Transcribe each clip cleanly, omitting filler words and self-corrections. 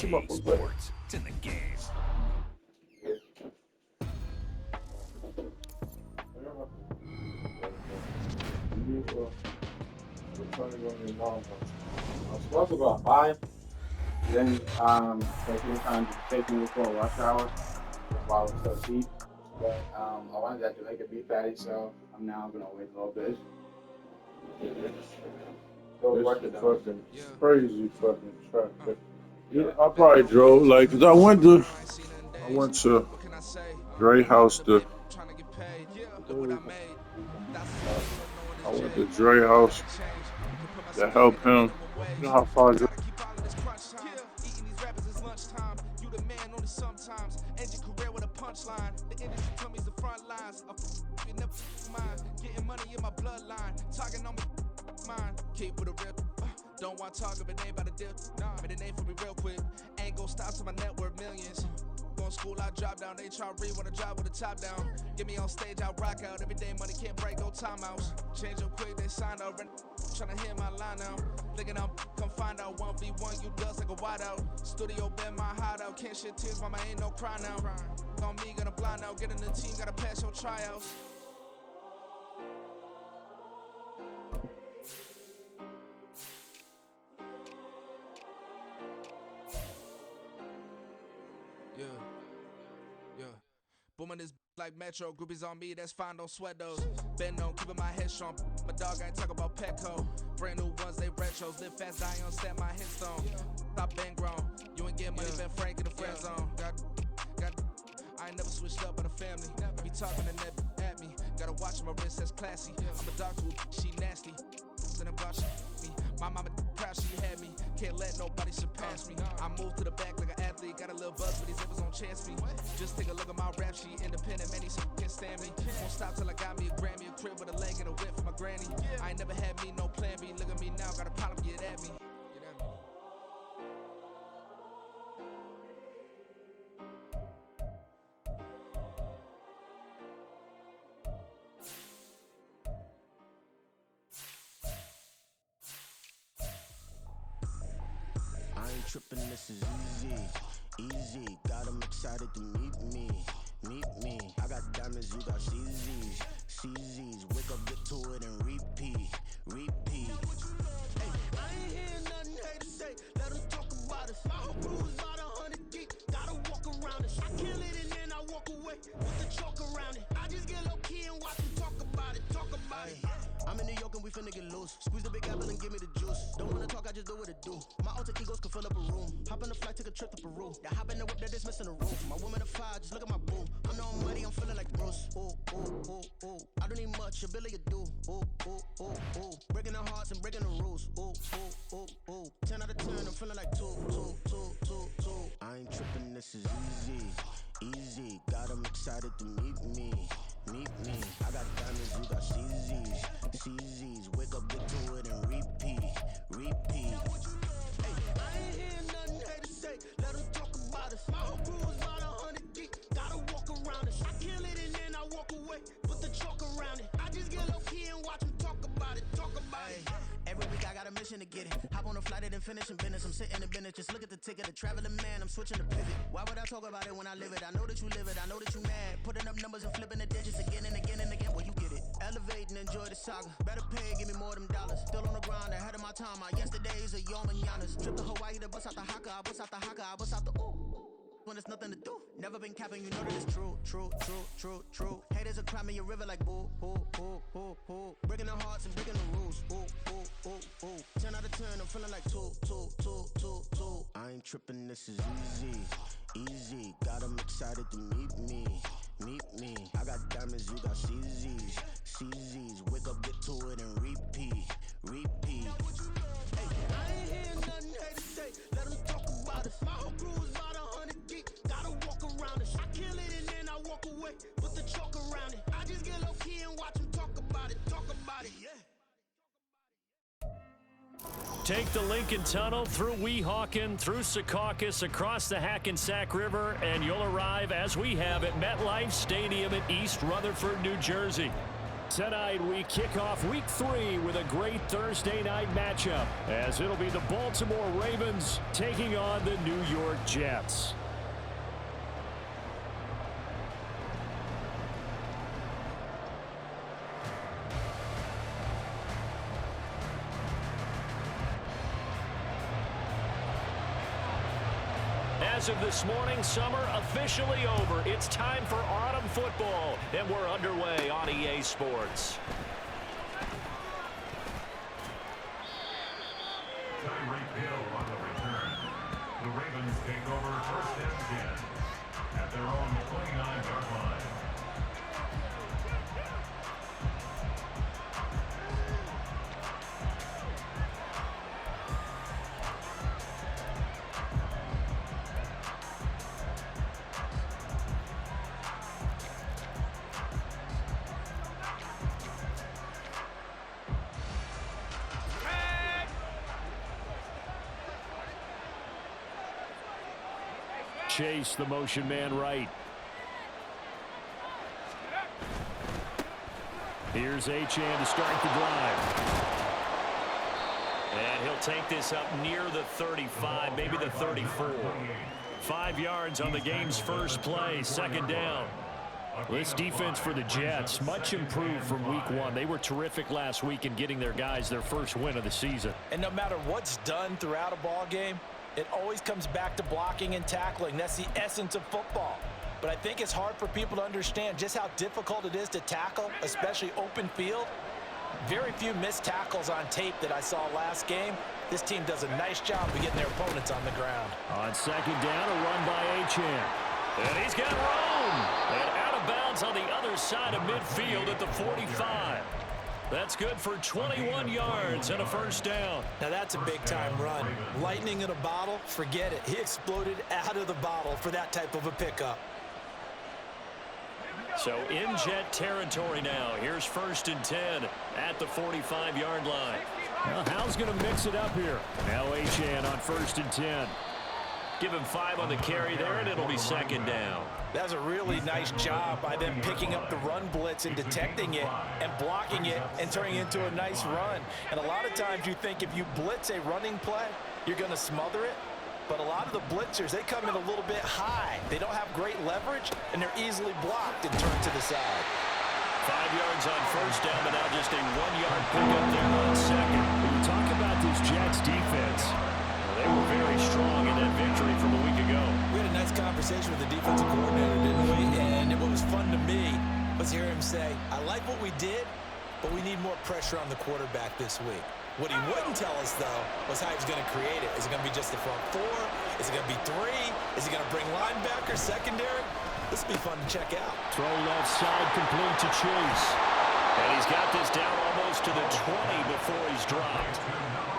EA Sports. It's in the game. I was supposed to go at 5, then take me for a rush hour while it's still cheap. But I wanted that Jamaican beef patty, so I'm now gonna wait a little bit. It's fucking crazy fucking traffic. Yeah, I probably drove like 'cause I went to Dre house I went to Dre house to help him. You know how far Dre Eating these rappers is lunchtime. You the man only sometimes. End your career with a punchline. The industry tell me the front lines. You never mind. Getting money in my bloodline. Talking on me, mine. Keep with a real. Don't want to talk if it ain't about a deal. Nah, made a name for me real quick. Ain't gon' stop till my net worth millions. Going school, I drop down. They try read when I drive with the top down. Get me on stage, I rock out. Every day money can't break, no timeouts. Change up quick, they signed up. Tryna hear my line now. Thinking I'm come find out 1v1, you dust like a wideout. Studio been my hideout. Can't shed tears, mama ain't no cry now. On me, gonna blind out. Get in the team, gotta pass your tryouts. Yeah. Booming this like Metro, groupies on me, that's fine, don't sweat those. Been on, keeping my head strong. My dog ain't talk about Petco. Brand new ones, they retros. Live fast, die on set, my headstone. Stop been grown. You ain't getting money, been frank in the friend zone. I ain't never switched up on the family. Be talking to net at me. Gotta watch my wrist, that's classy. I'm a dog too, she nasty. Then I'm about me. My mama proud she had me. Can't let nobody surpass me. I move to the back like an athlete. Got a little buzz, but these zippers don't chance me. Just take a look at my rap sheet. Independent, man, these can't stand me. Won't stop till I got me a Grammy, a crib with a leg and a whip for my granny. I ain't never had me no plan B. Look at me now, got a problem, get at me. I ain't tripping, this is easy. Got them excited to meet me. I got diamonds, you got CZs. Wake up, get to it, and repeat. Hey, I ain't hearing nothing haters say. Let them talk about us. My whole crew is about 100 deep. Gotta walk around it. I kill it and then I walk away with the chalk around it. I just get low key and watch them talk about it. I'm in New York and we finna get loose. Squeeze the big apple and give me the juice. Don't wanna talk, I just do what it do. My alter egos can fill up a room. Hop on the flight, take a trip to Peru. Yeah, hop in the whip that is missing the roof. My woman a fire, just look at my boo. I'm no money, I'm feeling like Bruce. Ooh. I don't need much, your Billy a do. Ooh. Breaking the hearts and breaking the rules. Ooh. 10 out of 10, I'm feeling like two. I ain't tripping, this is easy. Got them excited to meet me. I got diamonds, you got CZs. Wake up, get to it, and repeat. Hey, I ain't hearing nothing haters say. Let them talk about us. My whole crew is about 100 deep. Gotta walk around us. I kill it and then I walk away. Put the chalk around it. I just get low key and watch them talk about it. Every week I got a mission to get it. Hop on a flight and then finish in business. I'm sitting in business, just look at the ticket. A traveling man, I'm switching the pivot. Why would I talk about it when I live it? I know that you live it, I know that you mad. Putting up numbers and flipping the digits again and again. Well, you get it. Elevate and enjoy the saga. Better pay, give me more of them dollars. Still on the grind, ahead of my time. My yesterdays are your mananas. Trip to Hawaii to bust out the haka. I bust out the ooh. When there's nothing to do. Never been capping, you know that it's true. Haters are climbing your river like boo. Breaking their hearts and breaking the rules. Ooh. 10 out of 10, I'm feeling like two. I ain't tripping, this is easy. Got them excited to meet me. I got diamonds, you got CZs. Wake up, get to it, and repeat. Hey, I ain't hearing nothing haters say. Let them talk about us. My whole crew is about 100 deep. Gotta walk around us. I kill it and then I walk away. Put the chalk around it. I just get low key and watch them talk about it. Yeah. Take the Lincoln Tunnel through Weehawken, through Secaucus, across the Hackensack River, and you'll arrive, as we have, at MetLife Stadium in East Rutherford, New Jersey. Tonight, we kick off Week 3 with a great Thursday night matchup, as it'll be the Baltimore Ravens taking on the New York Jets. As of this morning, summer officially over. It's time for autumn football, and we're underway on EA Sports. Tyreek Hill on the return. The Ravens take over first and 10 at their own 29-yard line. Chase, the motion man right. Here's Achane to start the drive. And he'll take this up near the 35, maybe the 34. 5 yards on the game's first play, second down. This defense for the Jets, much improved from week 1. They were terrific last week in getting their guys their first win of the season. And no matter what's done throughout a ball game, it always comes back to blocking and tackling. That's the essence of football. But I think it's hard for people to understand just how difficult it is to tackle, especially open field. Very few missed tackles on tape that I saw last game. This team does a nice job of getting their opponents on the ground. On second down, a run by Achane. And he's got room. And out of bounds on the other side of midfield at the 45. That's good for 21 yards and a first down. Now that's a big-time run. Lightning in a bottle, forget it. He exploded out of the bottle for that type of a pickup. So in Jet territory now. Here's first and 10 at the 45-yard line. Well, Hal's going to mix it up here. Now Achane on first and 10. Give him 5 on the carry there, and it'll be second down. That was a really nice job by them picking up the run blitz and detecting it and blocking it and turning it into a nice run. And a lot of times you think if you blitz a running play, you're going to smother it. But a lot of the blitzers, they come in a little bit high. They don't have great leverage, and they're easily blocked and turned to the side. 5 yards on first down, but now just a 1-yard pickup there on second. When you talk about this Jets defense, they were very strong in that victory from a week ago. We had a nice conversation with the defensive coordinator, didn't we? And what was fun to me was hear him say, I like what we did, but we need more pressure on the quarterback this week. What he wouldn't tell us, though, was how he was going to create it. Is it going to be just the front 4? Is it going to be 3? Is he going to bring linebacker, secondary? This will be fun to check out. Throw left side complete to Chase. And he's got this down almost to the 20 before he's dropped.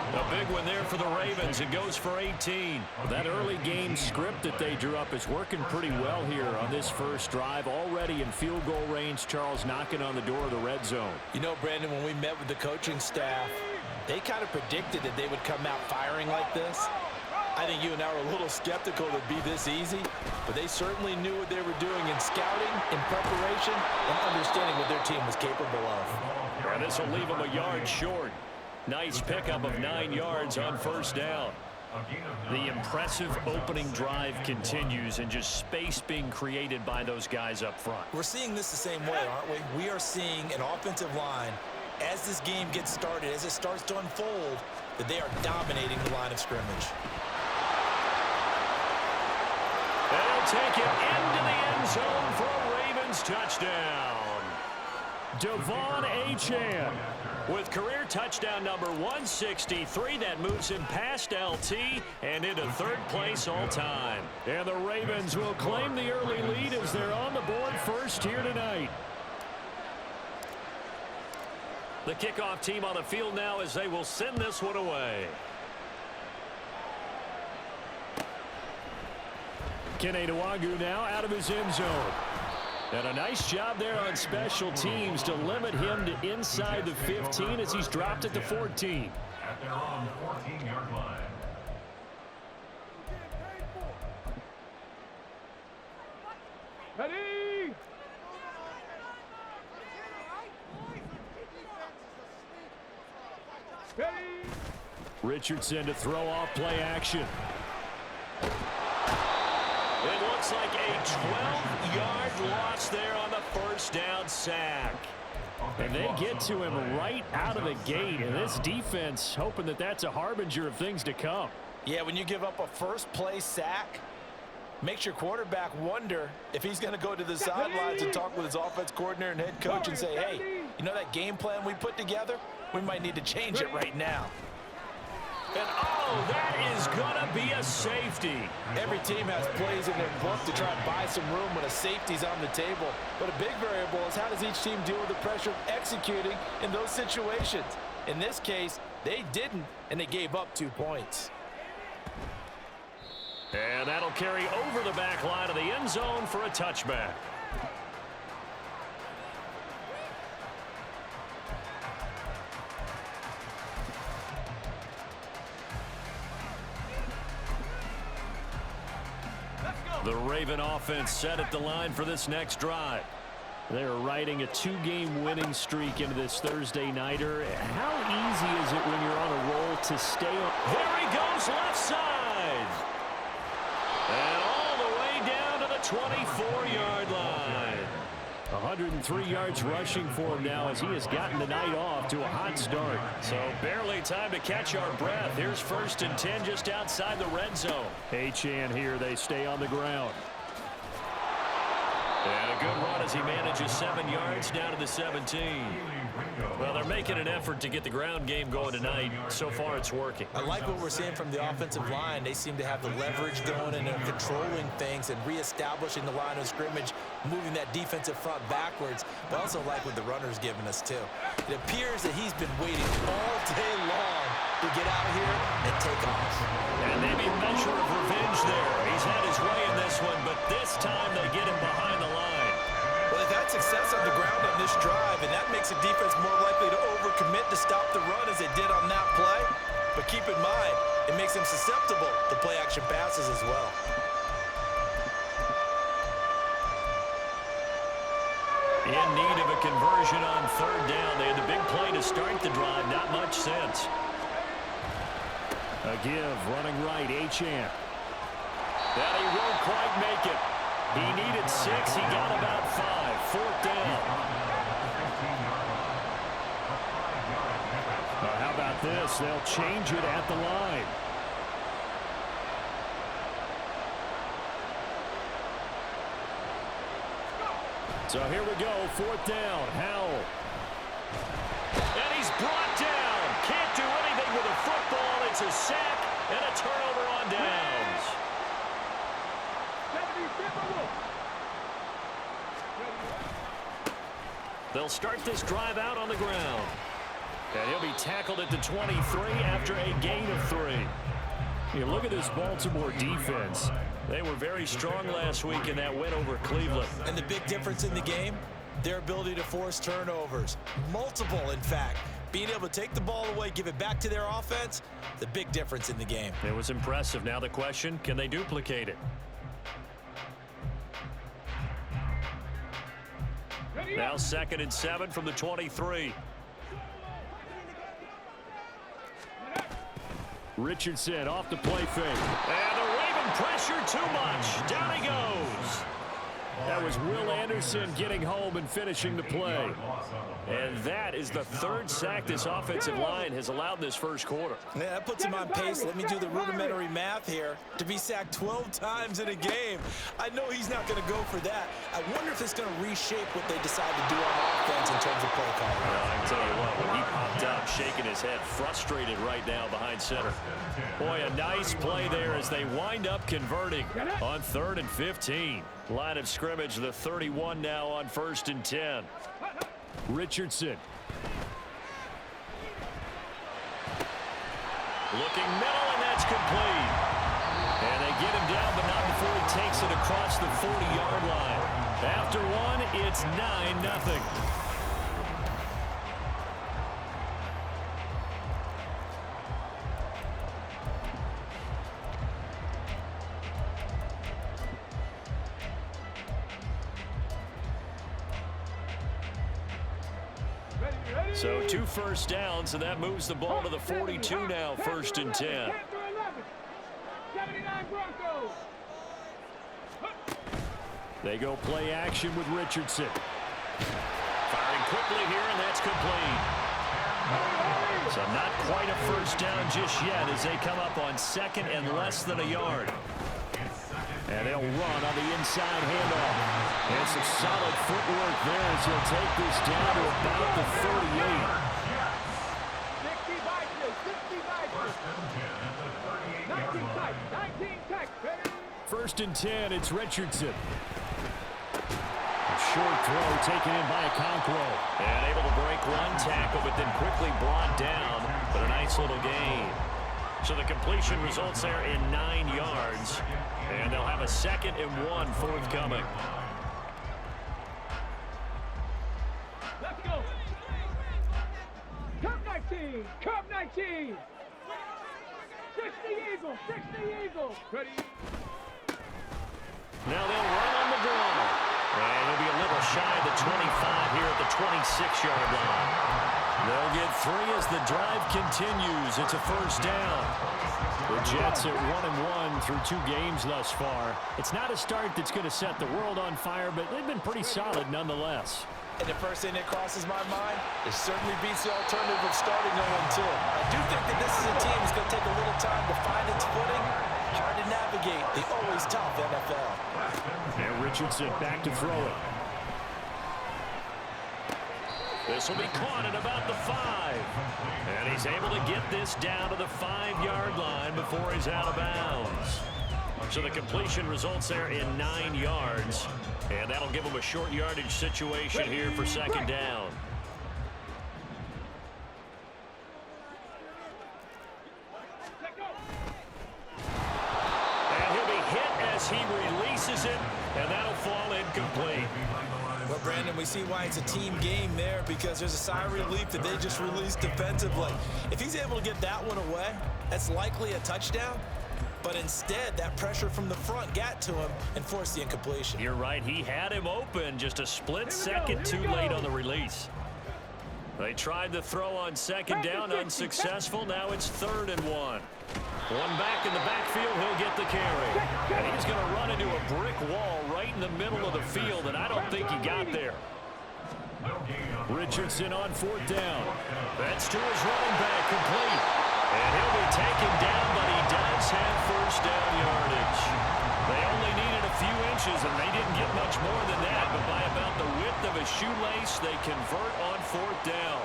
A big one there for the Ravens. It goes for 18. That early game script that they drew up is working pretty well here on this first drive. Already in field goal range, Charles knocking on the door of the red zone. You know, Brandon, when we met with the coaching staff, they kind of predicted that they would come out firing like this. I think you and I were a little skeptical it would be this easy, but they certainly knew what they were doing in scouting, in preparation, and understanding what their team was capable of. And this will leave them a yard short. Nice pickup of 9 yards on first down. The impressive opening drive continues and just space being created by those guys up front. We're seeing this the same way, aren't we? We are seeing an offensive line, as this game gets started, as it starts to unfold, that they are dominating the line of scrimmage. They'll take it into the end zone for a Ravens touchdown. Devon Achane with career touchdown number 163. That moves him past LT and into third place all time. And the Ravens will claim the early lead as they're on the board first here tonight. The kickoff team on the field now as they will send this one away. Kene Nwagu now out of his end zone. And a nice job there on special teams to limit him to inside the 15 as he's dropped at the 14. At their own 14-yard line. Ready? Richardson to throw off play action. It looks like a 12-yard loss there on the first down sack. And they get to him right out of the gate. And this defense hoping that that's a harbinger of things to come. Yeah, when you give up a first-play sack, makes your quarterback wonder if he's going to go to the sidelines and talk with his offense coordinator and head coach and say, hey, you know that game plan we put together? We might need to change it right now. And, oh, that is going to be a safety. Every team has plays in their book to try and buy some room when a safety's on the table. But a big variable is how does each team deal with the pressure of executing in those situations. In this case, they didn't, and they gave up 2 points. And that'll carry over the back line of the end zone for a touchback. The Raven offense set at the line for this next drive. They're riding a 2-game winning streak into this Thursday nighter. How easy is it when you're on a roll to stay on? There he goes left side. And all the way down to the 24-yard line. 103 yards rushing for him now as he has gotten the night off to a hot start. So barely time to catch our breath. Here's 1st and 10 just outside the red zone. Achane here. They stay on the ground. And a good run as he manages 7 yards down to the 17. Well, they're making an effort to get the ground game going tonight. So far, it's working. I like what we're seeing from the offensive line. They seem to have the leverage going and they're controlling things and reestablishing the line of scrimmage, moving that defensive front backwards. But also like what the runner's giving us, too. It appears that he's been waiting all day long to get out here and take off. And maybe a measure of revenge there. He's had his way in this one, but this time they get him behind the line. Well, they've had success on the ground on this drive, and that makes the defense more likely to overcommit to stop the run as they did on that play. But keep in mind, it makes them susceptible to play-action passes as well. In need of a conversion on 3rd down. They had the big play to start the drive. Not much sense. A give, running right, Achane. That he won't quite make it. He needed 6. He got about 5. 4th down. How about this? They'll change it at the line. So here we go, 4th down. Howell. And he's brought down. Can't do anything with a football. It's a sack and a turnover on downs. They'll start this drive out on the ground. And he'll be tackled at the 23 after a gain of 3. You look at this Baltimore defense. They were very strong last week in that win over Cleveland. And the big difference in the game, their ability to force turnovers. Multiple, in fact. Being able to take the ball away, give it back to their offense, the big difference in the game. It was impressive. Now the question, can they duplicate it? Now 2nd and 7 from the 23. Richardson off the play fake. And the Raven pressure too much. Down he goes. That was Will Anderson getting home and finishing the play. And that is the 3rd sack this offensive line has allowed this first quarter. Yeah, that puts him on pace. Let me do the rudimentary math here. To be sacked 12 times in a game, I know he's not going to go for that. I wonder if it's going to reshape what they decide to do on offense in terms of play calling. Well, I can tell you what, when he popped up, shaking his head, frustrated right now behind center. Boy, a nice play there as they wind up converting on 3rd and 15. Line of scrimmage, the 31 now on 1st and 10. Richardson. Looking middle, and that's complete. And they get him down, but not before he takes it across the 40-yard line. After one, it's 9-0. So 2 first downs, and that moves the ball to the 42 now, 1st and 10. They go play action with Richardson. Firing quickly here, and that's complete. So not quite a first down just yet as they come up on 2nd and less than a yard. And they'll run on the inside handoff. And some solid footwork there as he'll take this down to about the 38. 1st and 10, it's Richardson. A short throw taken in by Okonkwo. And able to break 1 tackle, but then quickly brought down. But a nice little gain. So the completion results there in 9 yards. And they'll have a 2nd and 1 forthcoming. Let's go. Cup 19. Cup 19. 60 Eagles. 60 Eagles. Ready. Now they'll run on the draw. And they'll be a little shy of the 25 here at the 26-yard line. They'll get 3 as the drive continues. It's a first down. The Jets at 1-1 through 2 games thus far. It's not a start that's going to set the world on fire, but they've been pretty solid nonetheless. And the first thing that crosses my mind, it certainly beats the alternative of starting 0-2. I do think that this is a team that's going to take a little time to find its footing. Hard to navigate the always tough NFL. And Richardson back to throw it. This will be caught at about the 5. And he's able to get this down to the 5-yard line before he's out of bounds. So the completion results there in 9 yards. And that'll give him a short yardage situation here for 2nd down. And he'll be hit as he releases it. And that'll fall incomplete. Well, Brandon, we see why it's a team game there, because there's a sigh of relief that they just released defensively. If he's able to get that one away, that's likely a touchdown. But instead, that pressure from the front got to him and forced the incompletion. You're right. He had him open, just a split second too late on the release. They tried to throw on 2nd down, unsuccessful. Now it's 3rd and 1. One back in the backfield, he'll get the carry. And he's going to run into a brick wall right in the middle of the field, and I don't think he got there. Richardson on 4th down. That's to his running back, complete. And he'll be taken down, but he does have first down yardage. They only needed a few inches, and they didn't get much more than that. But by about the width of a shoelace, they convert on 4th down.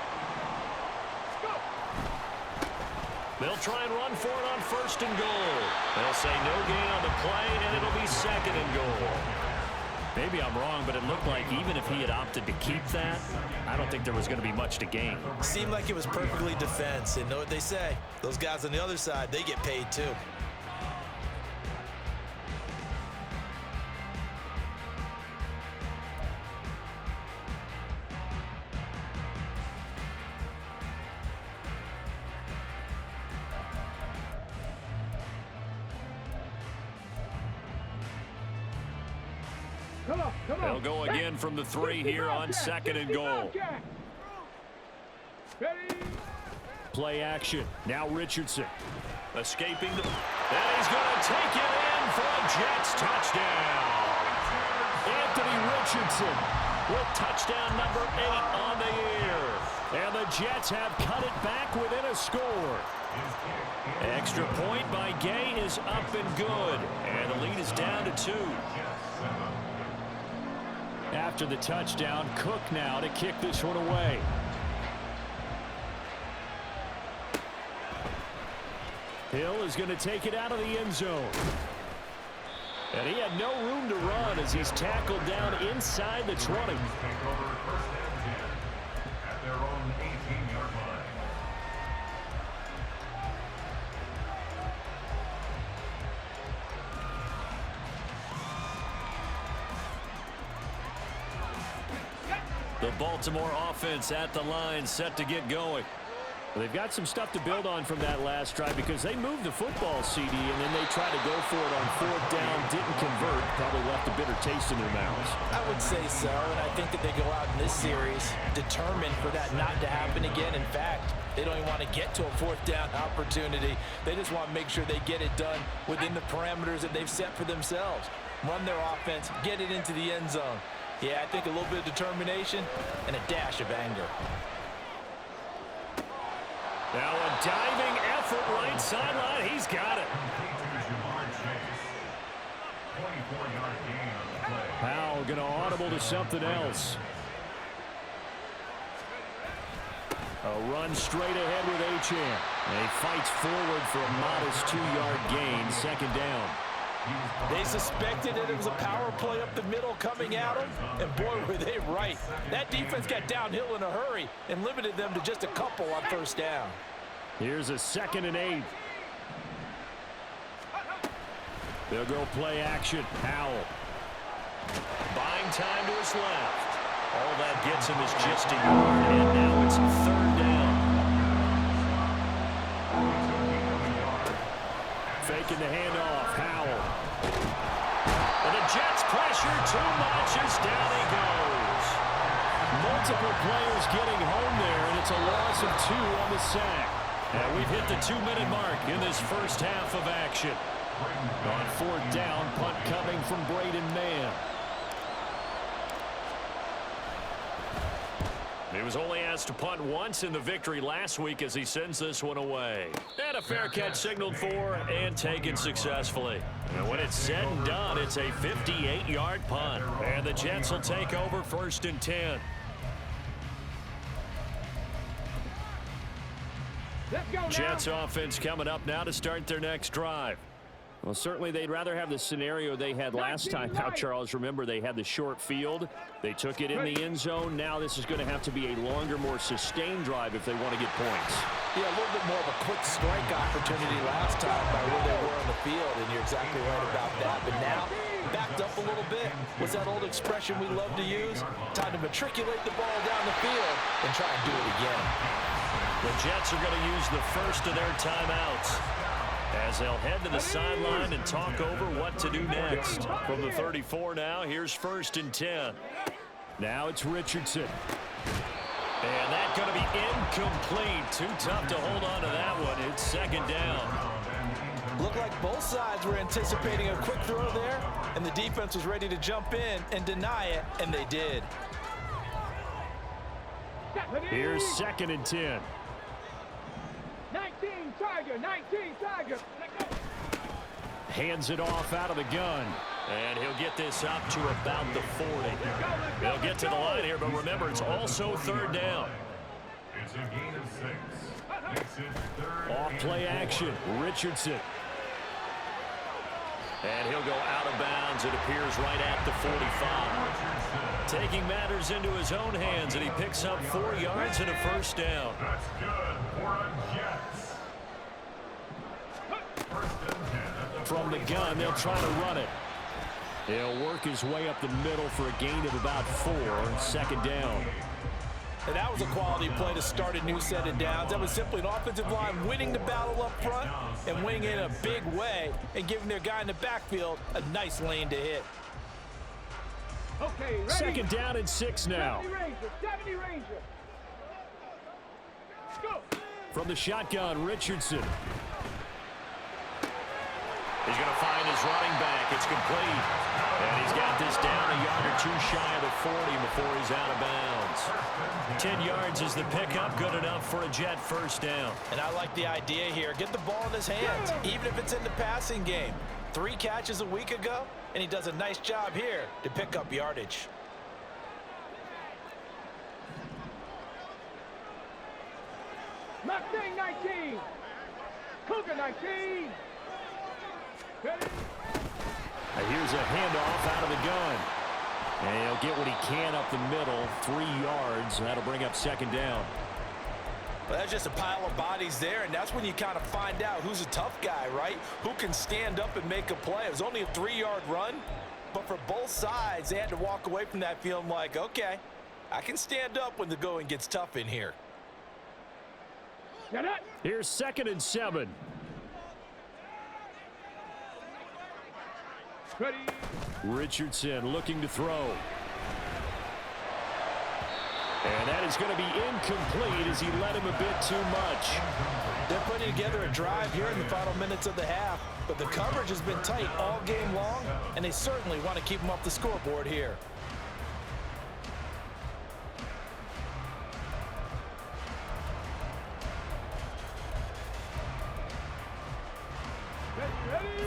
They'll try and run for it on 1st and goal. They'll say no gain on the play, and it'll be 2nd and goal. Maybe I'm wrong, but it looked like even if he had opted to keep that, I don't think there was going to be much to gain. Seemed like it was perfectly defense. And know what they say? Those guys on the other side, they get paid too. They'll go again from the 3 here on 2nd and goal. Play action. Now Richardson. Escaping the... And he's going to take it in for a Jets touchdown. Anthony Richardson with touchdown number 8 on the year. And the Jets have cut it back within a score. Extra point by Gay is up and good. And the lead is down to 2. After the touchdown, Cook now to kick this one away. Hill is going to take it out of the end zone. And he had no room to run as he's tackled down inside the 20. At their own 18-yard line. The Baltimore offense at the line, set to get going. They've got some stuff to build on from that last drive because they moved the football, CD, and then they tried to go for it on 4th down, didn't convert, probably left a bitter taste in their mouths. I would say so, and I think that they go out in this series determined for that not to happen again. In fact, they don't even want to get to a 4th down opportunity. They just want to make sure they get it done within the parameters that they've set for themselves. Run their offense, get it into the end zone. Yeah, I think a little bit of determination and a dash of anger. Now a diving effort right sideline. He's got it. Powell going to audible to something else. A run straight ahead with Achane. And he fights forward for a modest 2-yard gain, 2nd down. They suspected that it was a power play up the middle coming at them, and boy, were they right. That defense got downhill in a hurry and limited them to just a couple on 1st down. Here's a 2nd and 8. They'll go play action. Powell. Buying time to his left. All that gets him is just a yard, and now it's 3rd down. Faking the handoff. Powell. And the Jets pressure too much as down he goes. Multiple players getting home there, and it's a loss of 2 on the sack. And we've hit the 2-minute mark in this first half of action. On 4th down, punt coming from Braden Mann. He was only asked to punt once in the victory last week as he sends this one away. And a fair catch signaled for and taken successfully. And when it's said and done, it's a 58-yard punt. And the Jets will take over 1st and 10. Let's go now. Jets offense coming up now to start their next drive. Well, certainly they'd rather have the scenario they had last time out, Charles. Remember, they had the short field. They took it in the end zone. Now this is going to have to be a longer, more sustained drive if they want to get points. Yeah, a little bit more of a quick strike opportunity last time by where they were on the field, and you're exactly right about that. But now, backed up a little bit. What's that old expression we love to use? Time to matriculate the ball down the field and try and do it again. The Jets are going to use the first of their timeouts as they'll head to the sideline and talk over what to do next. From the 34 now, here's 1st and 10. Now it's Richardson. And that's going to be incomplete. Too tough to hold on to that one. It's 2nd down. Looked like both sides were anticipating a quick throw there, and the defense was ready to jump in and deny it, and they did. Here's 2nd and 10. 19 Tiger, 19 Tiger. Hands it off out of the gun. And he'll get this up to about the 40. They'll get to the line here, but remember, it's also 3rd down. It's a gain of 6. Makes it 3rd. Off play action, Richardson. And he'll go out of bounds, it appears, right at the 45. Taking matters into his own hands, and he picks up 4 yards and a 1st down. That's good for a Jets. 1st and 10. From the gun, they'll try to run it. He'll work his way up the middle for a gain of about 4, 2nd down. And that was a quality play to start a new set of downs. That was simply an offensive line winning the battle up front and winning in a big way and giving their guy in the backfield a nice lane to hit. Okay, ready. 2nd down and 6 now. 70 Ranger. Go. From the shotgun, Richardson. He's going to find his running back. It's complete. And he's got this down a yard or 2 shy of the 40 before he's out of bounds. 10 yards is the pickup. Good enough for a Jet 1st down. And I like the idea here. Get the ball in his hands, even if it's in the passing game. 3 catches a week ago, and he does a nice job here to pick up yardage. Mustang 19. Cougar 19. Ready. Here's a handoff out of the gun. And he'll get what he can up the middle, 3 yards. That'll bring up 2nd down. Well, that's just a pile of bodies there, and that's when you kind of find out who's a tough guy, right? Who can stand up and make a play. It was only a 3-yard run, but for both sides, they had to walk away from that feeling like, okay, I can stand up when the going gets tough in here. Here's 2nd and 7. Ready. Richardson looking to throw. And that is going to be incomplete as he led him a bit too much. They're putting together a drive here in the final minutes of the half, but the coverage has been tight all game long, and they certainly want to keep them off the scoreboard here.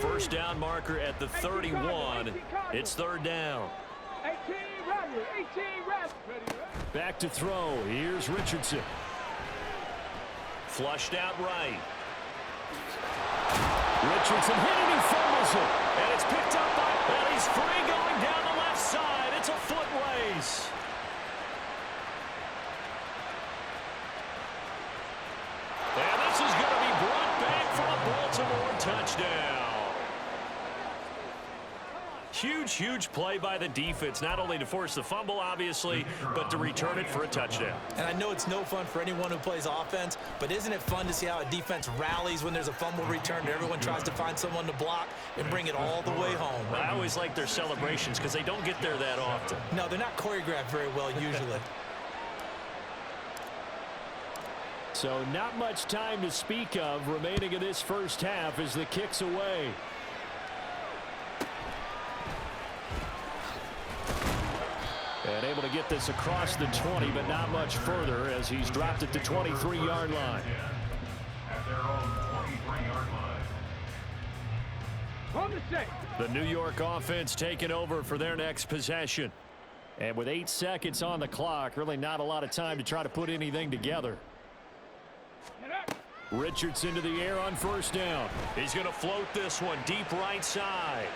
First down marker at the 31. It's 3rd down. 18 Rabbit, 18 Rabbit. Back to throw. Here's Richardson. Flushed out right. Richardson hit it, he fumbles it. And it's picked up by, and he's free going down the left side. It's a foot race. And this is going to be brought back for a Baltimore touchdown. Huge play by the defense, not only to force the fumble, obviously, but to return it for a touchdown. And I know it's no fun for anyone who plays offense, but isn't it fun to see how a defense rallies when there's a fumble return and everyone tries to find someone to block and bring it all the way home? I always like their celebrations because they don't get there that often. No, they're not choreographed very well usually. So not much time to speak of remaining in this first half as the kick's away. And able to get this across the 20, but not much further as he's dropped at the 23-yard line. At their own 23-yard line. On the set. The New York offense taking over for their next possession. And with 8 seconds on the clock, really not a lot of time to try to put anything together. Richardson to the air on 1st down. He's going to float this one deep right side.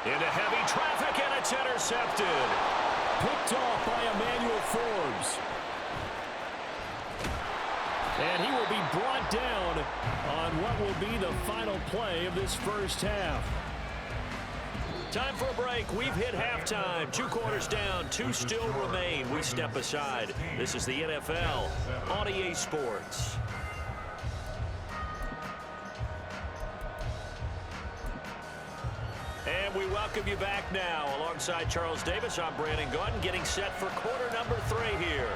Into heavy traffic, and it's intercepted. Picked off by Emmanuel Forbes. And he will be brought down on what will be the final play of this first half. Time for a break. We've hit halftime. 2 quarters down, 2 still remain. We step aside. This is the NFL on EA Sports. And we welcome you back now. Alongside Charles Davis, I'm Brandon Gunn, getting set for quarter number 3 here.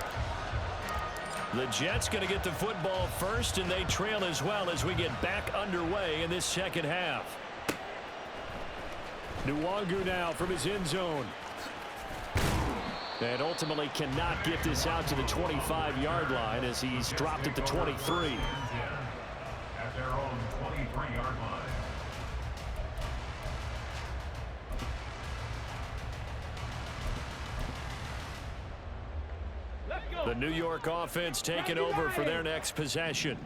The Jets going to get the football first, and they trail as well as we get back underway in this second half. Nwangu now from his end zone. And ultimately cannot get this out to the 25-yard line as he's dropped at the 23. At their own 23-yard line. The New York offense taking over for their next possession.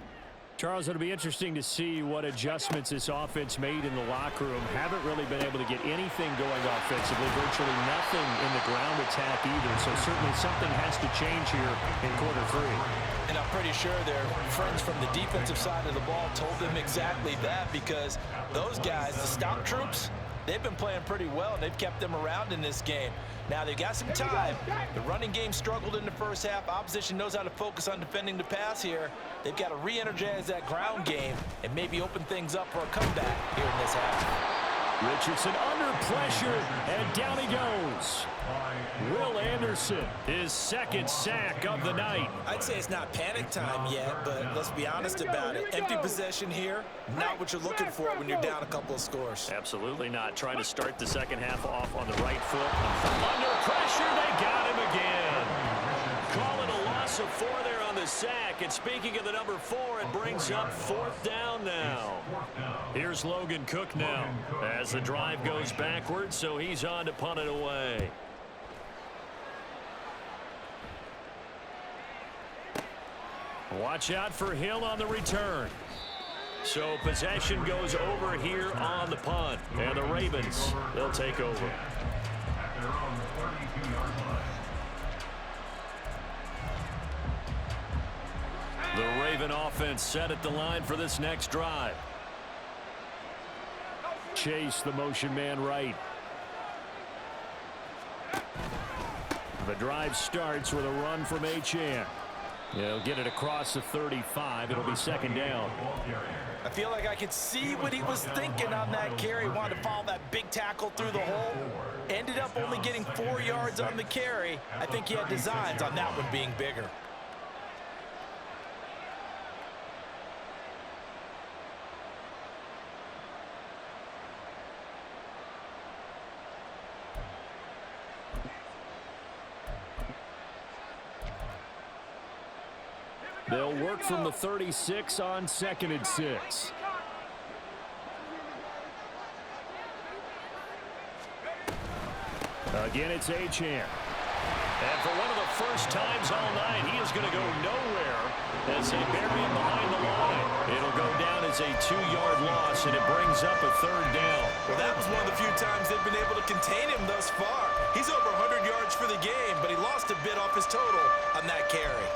Charles, it'll be interesting to see what adjustments this offense made in the locker room. Haven't really been able to get anything going offensively, virtually nothing in the ground attack either. So certainly something has to change here in quarter 3. And I'm pretty sure their friends from the defensive side of the ball told them exactly that, because those guys, the stout troops, they've been playing pretty well. They've kept them around in this game. Now, they've got some time. The running game struggled in the first half. Opposition knows how to focus on defending the pass here. They've got to re-energize that ground game and maybe open things up for a comeback here in this half. Richardson under pressure, and down he goes. Will Anderson, his 2nd sack of the night. I'd say it's not panic time yet, but let's be honest about it. Empty possession here, not what you're looking for when you're down a couple of scores. Absolutely not. Trying to start the second half off on the right foot. Under pressure, they got him again. Call it a loss of 4 there on the sack. And speaking of the number 4, it brings up 4th down now. Here's Logan Cook now as the drive goes backwards, so he's on to punt it away. Watch out for Hill on the return. So possession goes over here on the punt. And the Ravens, they'll take over. At their own 32-yard line. The Raven offense set at the line for this next drive. Chase, the motion man right. The drive starts with a run from Achane. He'll get it across the 35. It'll be second down. I feel like I could see what he was thinking on that carry. He wanted to follow that big tackle through the hole. Ended up only getting 4 yards on the carry. I think he had designs on that one being bigger. They'll work from the 36 on 2nd and 6. Again, it's Achane. And for one of the first times all night, he is going to go nowhere as they bury him behind the line. It'll go down as a 2-yard loss, and it brings up a 3rd down. Well, that was one of the few times they've been able to contain him thus far. He's over 100 yards for the game, but he lost a bit off his total on that carry.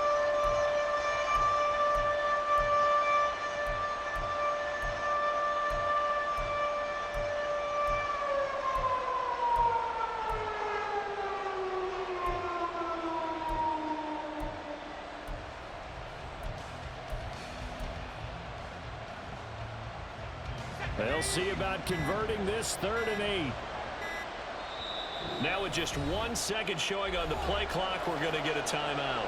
They'll see about converting this 3rd and 8. Now with just 1 second showing on the play clock, we're going to get a timeout.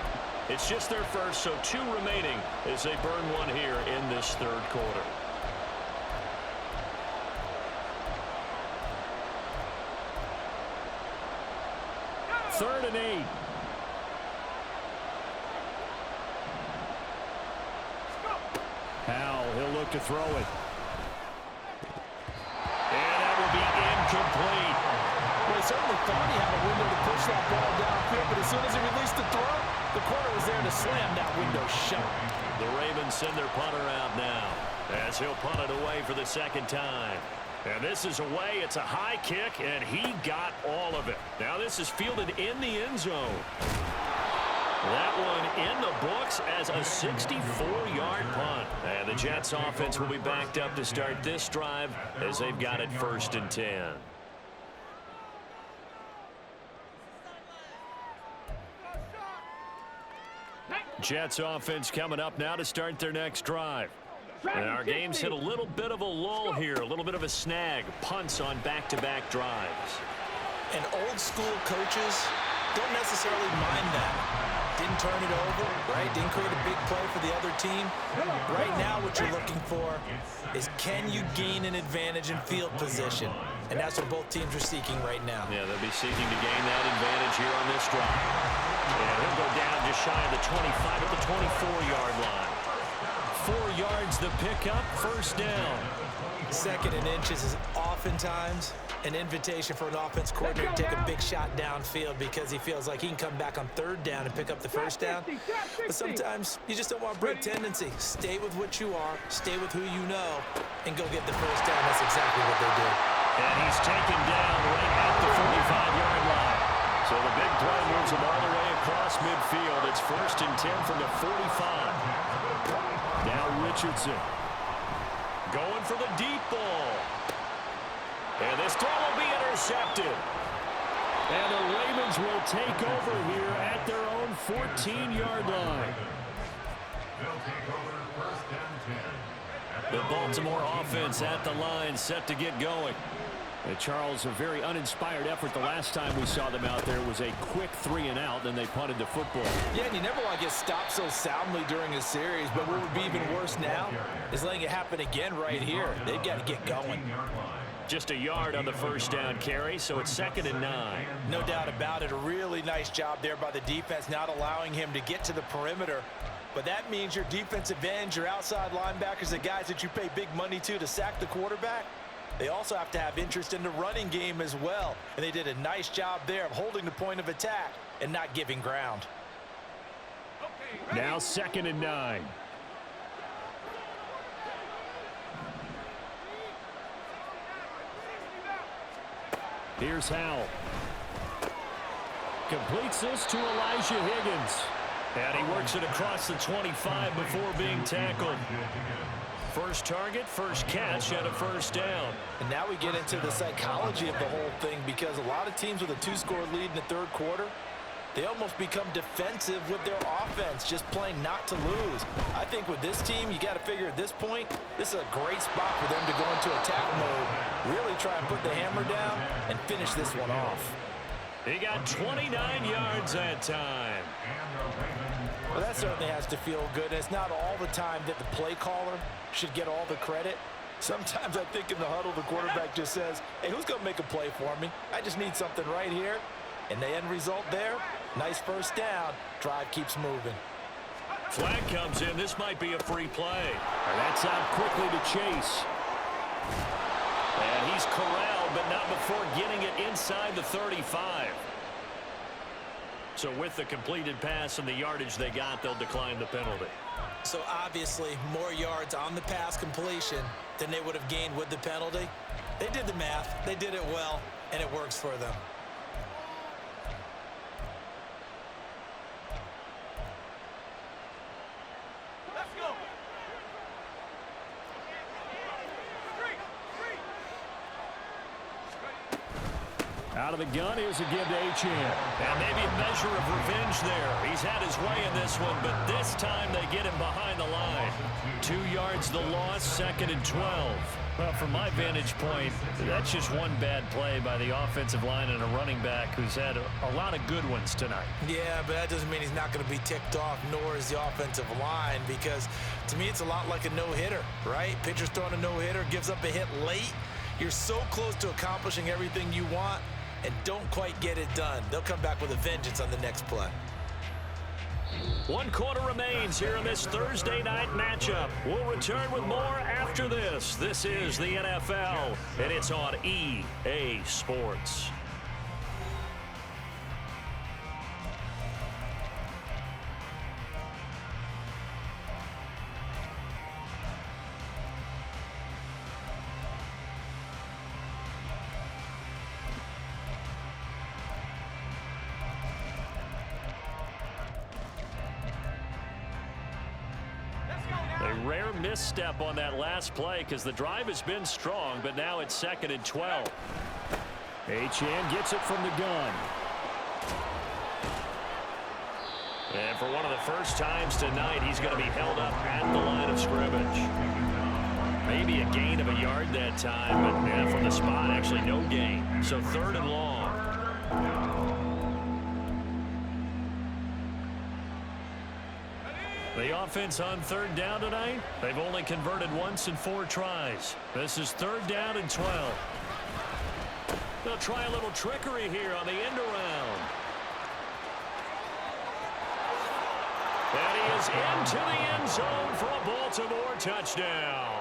It's just their first, so 2 remaining as they burn one here in this 3rd quarter. Third and 8. Howell, he'll look to throw it. Incomplete. Well, he certainly thought he had a window to push that ball downfield, but as soon as he released the throw, the corner was there to slam that window shut. The Ravens send their punter out now as he'll punt it away for the 2nd time. And this is away. It's a high kick, and he got all of it. Now this is fielded in the end zone. That one in the books as a 64-yard punt. And the Jets offense will be backed up to start this drive as they've got it 1st and 10. Jets offense coming up now to start their next drive. And our game's hit a little bit of a lull here, a little bit of a snag. Punts on back-to-back drives. And old school coaches don't necessarily mind that. Didn't turn it over, right? Didn't create a big play for the other team. Right now what you're looking for is can you gain an advantage in field position? And that's what both teams are seeking right now. Yeah, they'll be seeking to gain that advantage here on this drive. And he'll go down just shy of the 25 at the 24-yard line. 4 yards the pickup, 1st down. 2nd and inches is oftentimes an invitation for an offense coordinator to take a big shot downfield because he feels like he can come back on 3rd down and pick up the 1st down. But sometimes you just don't want to break tendency. Stay with what you are, stay with who you know, and go get the 1st down. That's exactly what they did. And he's taken down right at the 45-yard line. So the big play moves him all the way across midfield. It's 1st and 10 from the 45. Now Richardson going for the deep ball. And this throw will be intercepted. And the Ravens will take over here at their own 14-yard line. They'll take over 1st and 10. The Baltimore offense at the line, set to get going. And Charles, a very uninspired effort. The last time we saw them out there was a quick 3-and-out, then they punted the football. Yeah, and you never want to get stopped so soundly during a series, but what would be even worse now is letting it happen again right here. They've got to get going. Just a yard on the 1st down carry, so it's 2nd and 9. No doubt about it. A really nice job there by the defense, not allowing him to get to the perimeter. But that means your defensive ends, your outside linebackers, the guys that you pay big money to sack the quarterback, they also have to have interest in the running game as well. And they did a nice job there of holding the point of attack and not giving ground. Now 2nd and 9. Here's Howell. Completes this to Elijah Higgins. And he works it across the 25 before being tackled. First target, first catch, and a 1st down. And now we get into the psychology of the whole thing because a lot of teams with a 2-score lead in the 3rd quarter, They almost become defensive with their offense, just playing not to lose. I think with this team, you got to figure at this point, this is a great spot for them to go into attack mode, really try and put the hammer down and finish this one off. He got 29 yards that time. Well, that certainly has to feel good. And it's not all the time that the play caller should get all the credit. Sometimes I think in the huddle, the quarterback just says, hey, who's going to make a play for me? I just need something right here. And the end result there, nice first down. Drive keeps moving. Flag comes in. This might be a free play. That's out quickly to Chase. And he's corralled, but not before getting it inside the 35. So with the completed pass and the yardage they got, they'll decline the penalty. So obviously more yards on the pass completion than they would have gained with the penalty. They did the math. They did it well, and it works for them. Out of the gun, here's a give to Achane. And maybe a measure of revenge there. He's had his way in this one, but this time they get him behind the line. 2 yards the loss, 2nd and 12. Well, from my vantage point, that's just one bad play by the offensive line and a running back who's had a lot of good ones tonight. Yeah, but that doesn't mean he's not going to be ticked off, nor is the offensive line, because to me it's a lot like a no-hitter, right? Pitcher's throwing a no-hitter, gives up a hit late. You're so close to accomplishing everything you want, and don't quite get it done. They'll come back with a vengeance on the next play. 1 quarter remains here in this Thursday night matchup. We'll return with more after this. This is the NFL, and it's on EA Sports. A rare misstep on that last play because the drive has been strong, but now it's 2nd and 12. Achane gets it from the gun. And for one of the first times tonight, he's going to be held up at the line of scrimmage. Maybe a gain of a yard that time, but from the spot, actually no gain. So 3rd and long. The offense on 3rd down tonight, they've only converted once in 4 tries. This is 3rd down and 12. They'll try a little trickery here on the end around. And he is into the end zone for a Baltimore touchdown.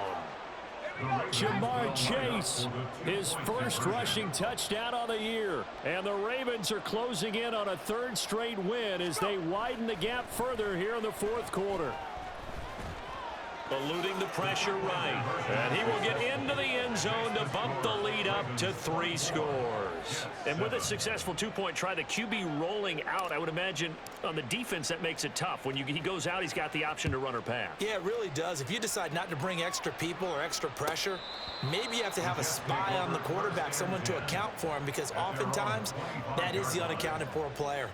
Jamar Chase, his first rushing touchdown on the year. And the Ravens are closing in on a 3rd straight win as they widen the gap further here in the 4th quarter. Eluding the pressure right. And he will get into the end zone to bump the lead up to 3 scores. And with a successful 2-point try, the QB rolling out, I would imagine on the defense that makes it tough. When he goes out, he's got the option to run or pass. Yeah, it really does. If you decide not to bring extra people or extra pressure, maybe you have to have a spy on the quarterback, someone to account for him, because oftentimes that is the unaccounted for player.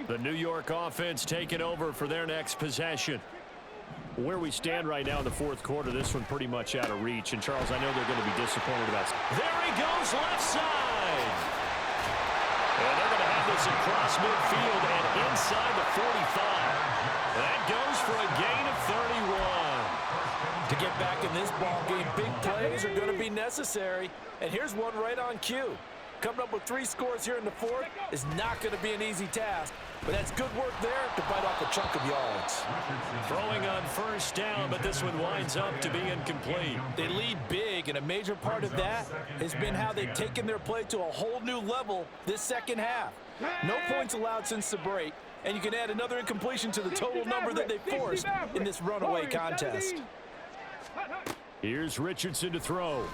The New York offense taking over for their next possession. Where we stand right now in the 4th quarter, this one pretty much out of reach. And, Charles, I know they're going to be disappointed about it. There he goes, left side. And they're going to have this across midfield and inside the 45. That goes for a gain of 31. To get back in this ball game, big plays are going to be necessary. And here's one right on cue. Coming up with 3 scores here in the 4th is not going to be an easy task, but that's good work there to bite off a chunk of yards. Throwing on 1st down, but this one winds up to be incomplete. They lead big, and a major part of that has been how they've taken their play to a whole new level this 2nd half. No points allowed since the break, and you can add another incompletion to the total number that they forced in this runaway contest. Here's Richardson to throw.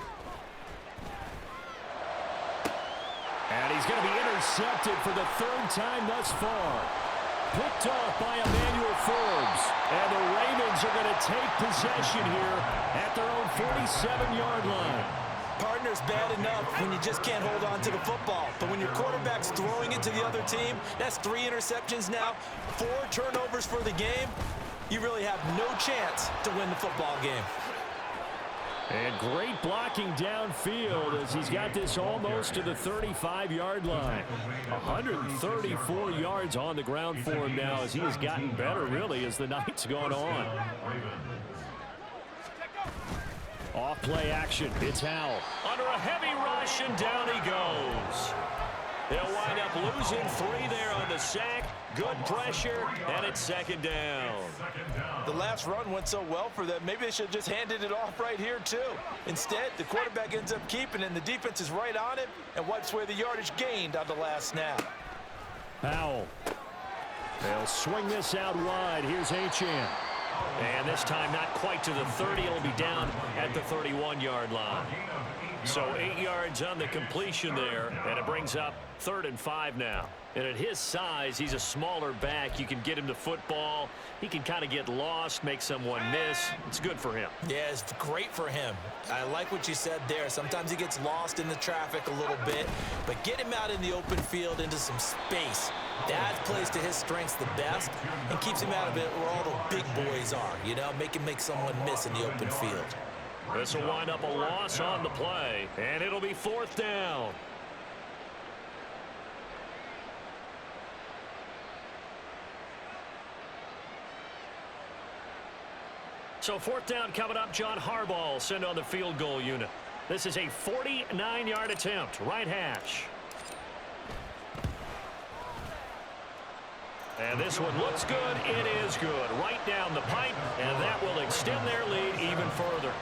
And he's going to be intercepted for the 3rd time thus far. Picked off by Emmanuel Forbes. And the Ravens are going to take possession here at their own 47-yard line. Partner's bad enough when you just can't hold on to the football. But when your quarterback's throwing it to the other team, that's 3 interceptions now, 4 turnovers for the game. You really have no chance to win the football game. And great blocking downfield as he's got this almost to the 35-yard line. 134 yards on the ground for him now as he has gotten better, really, as the night's gone on. Off play action. It's Howell. Under a heavy rush, and down he goes. They'll wind up losing 3 there on the sack. Good pressure, and it's 2nd down. The last run went so well for them, maybe they should have just handed it off right here, too. Instead, the quarterback ends up keeping it, and the defense is right on it and wipes away the yardage gained on the last snap. Howell. They'll swing this out wide. Here's Achane. And this time not quite to the 30. It'll be down at the 31-yard line. So 8 yards on the completion there, and it brings up 3rd and 5 now. And at his size, he's a smaller back. You can get him the football. He can kind of get lost, make someone miss. It's good for him. Yeah, it's great for him. I like what you said there. Sometimes he gets lost in the traffic a little bit, but get him out in the open field into some space. That plays to his strengths the best and keeps him out of it where all the big boys are, you know, make someone miss in the open field. This will wind up a loss on the play, and it'll be 4th down. So 4th down coming up. John Harbaugh will send on the field goal unit. This is a 49-yard attempt, right hash. And this one looks good. It is good. Right down the pipe, and that will extend their lead even further.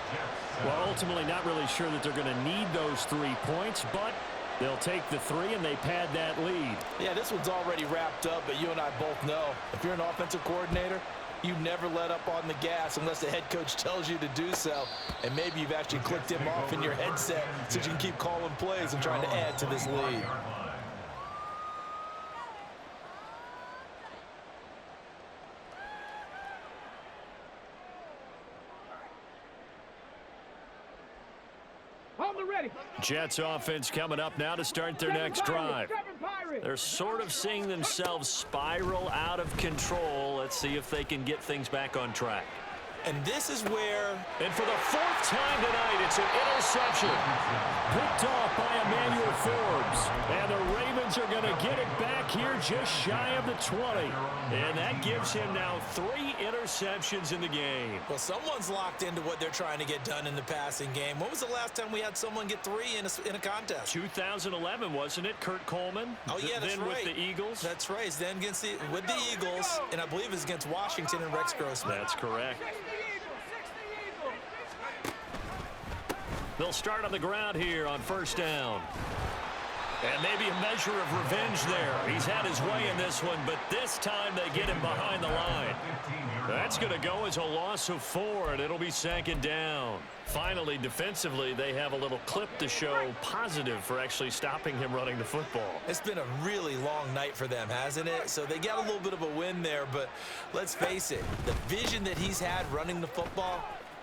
Well, ultimately not really sure that they're going to need those 3 points, but they'll take the 3 and they pad that lead. Yeah, this one's already wrapped up, but you and I both know if you're an offensive coordinator, you never let up on the gas unless the head coach tells you to do so. And maybe you've actually clicked him off in your headset so you can keep calling plays and trying to add to this lead. Jets offense coming up now to start their next drive. They're sort of seeing themselves spiral out of control. Let's see if they can get things back on track. And this is where... And for the 4th time tonight, it's an interception. Picked off by Emmanuel Forbes. And the Ravens are going to get it back here just shy of the 20. And that gives him now 3 interceptions in the game. Well, someone's locked into what they're trying to get done in the passing game. When was the last time we had someone get 3 in a contest? 2011, wasn't it? Kurt Coleman? Oh, yeah, that's then right. With the Eagles? That's right. Then with the Eagles, and I believe it's against Washington and Rex Grossman. That's correct. They'll start on the ground here on 1st down. And maybe a measure of revenge there. He's had his way in this one, but this time they get him behind the line. That's going to go as a loss of 4, and it'll be 2nd down. Finally, defensively, they have a little clip to show positive for actually stopping him running the football. It's been a really long night for them, hasn't it? So they got a little bit of a win there, but let's face it, the vision that he's had running the football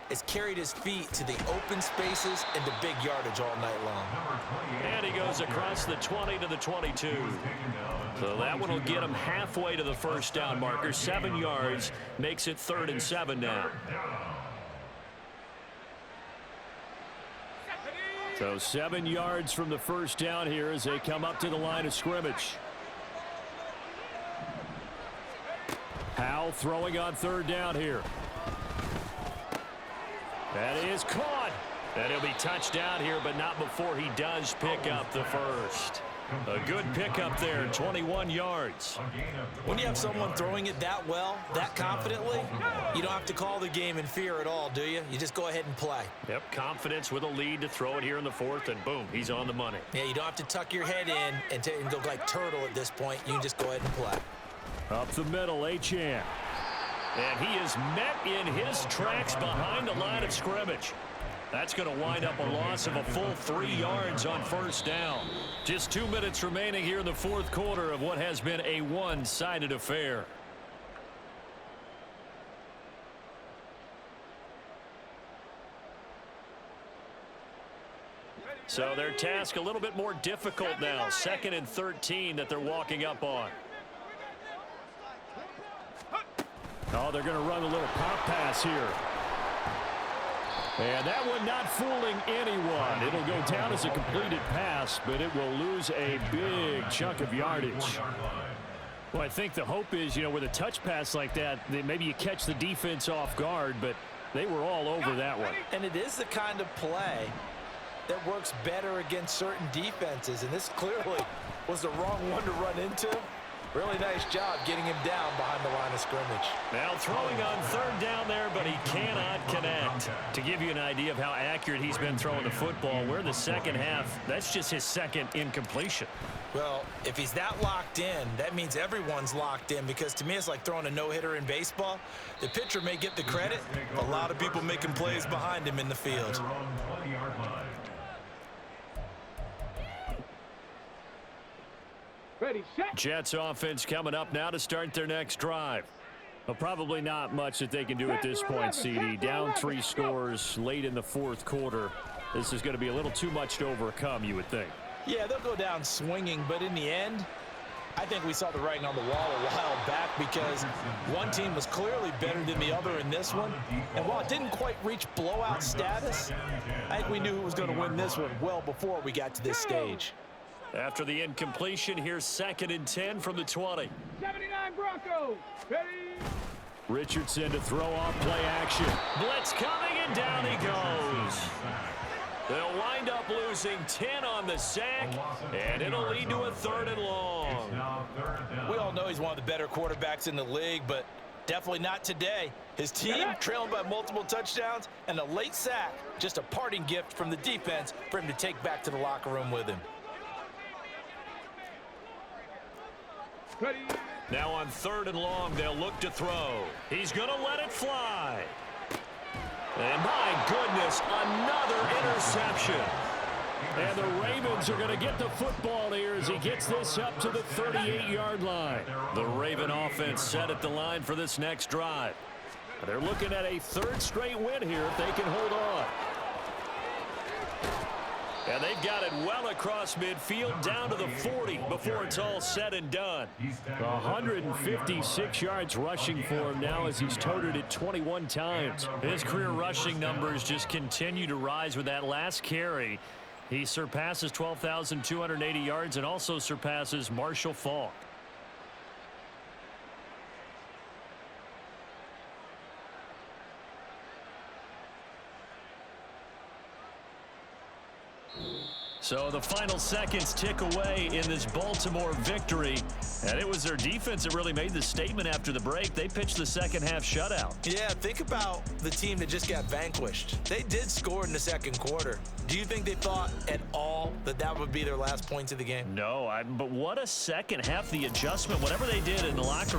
has carried his feet to the open spaces and the big yardage all night long. And he goes across the 20 to the 22. So that one will get him halfway to the 1st down marker. 7 yards makes it 3rd and 7 now. So 7 yards from the 1st down here as they come up to the line of scrimmage. Howell throwing on 3rd down here. That is caught. And he'll be touched down here, but not before he does pick up the 1st. A good pickup there, 21 yards. When you have someone throwing it that well, that confidently, you don't have to call the game in fear at all, do you? You just go ahead and play. Yep, confidence with a lead to throw it here in the 4th, and boom, he's on the money. Yeah, you don't have to tuck your head in and go like turtle at this point. You can just go ahead and play. Up the middle, Achane. And he is met in his tracks behind the line of scrimmage. That's going to wind up a loss of a full 3 yards on 1st down. Just 2 minutes remaining here in the 4th quarter of what has been a one-sided affair. So their task a little bit more difficult now. 2nd and 13 that they're walking up on. Oh, they're going to run a little pop pass here. And that one not fooling anyone. It'll go down as a completed pass, but it will lose a big chunk of yardage. Well, I think the hope is, with a touch pass like that, maybe you catch the defense off guard, but they were all over that one. And it is the kind of play that works better against certain defenses, and this clearly was the wrong one to run into. Really nice job getting him down behind the line of scrimmage. Now throwing on 3rd down there, but he cannot connect. To give you an idea of how accurate he's been throwing the football, we're in the second half. That's just his 2nd incompletion. Well, if he's that locked in, that means everyone's locked in, because to me it's like throwing a no-hitter in baseball. The pitcher may get the credit, a lot of people making plays behind him in the field. Ready, set. Jets offense coming up now to start their next drive. Well, probably not much that they can do at this point, CD. Down 3 scores late in the 4th quarter. This is going to be a little too much to overcome, you would think. Yeah, they'll go down swinging, but in the end, I think we saw the writing on the wall a while back, because one team was clearly better than the other in this one. And while it didn't quite reach blowout status, I think we knew who was going to win this one well before we got to this stage. After the incompletion, here's 2nd and 10 from the 20. 79 Broncos. Ready. Richardson to throw off play action. Blitz coming, and down he goes. They'll wind up losing 10 on the sack, and it'll lead to a 3rd and long. We all know he's one of the better quarterbacks in the league, but definitely not today. His team trailing by multiple touchdowns, and a late sack, just a parting gift from the defense for him to take back to the locker room with him. Ready. Now on 3rd and long, they'll look to throw. He's going to let it fly. And my goodness, another interception. And the Ravens are going to get the football here as he gets this up to the 38-yard line. The Raven offense set at the line for this next drive. They're looking at a 3rd straight win here if they can hold on. And they've got it well across midfield down to the 40 before it's all said and done. 156 yards rushing for him now as he's toted it 21 times. His career rushing numbers just continue to rise with that last carry. He surpasses 12,280 yards and also surpasses Marshall Faulk. So the final seconds tick away in this Baltimore victory. And it was their defense that really made the statement after the break. They pitched the second half shutout. Yeah, think about the team that just got vanquished. They did score in the 2nd quarter. Do you think they thought at all that that would be their last points of the game? No, but what a second half, the adjustment, whatever they did in the locker room.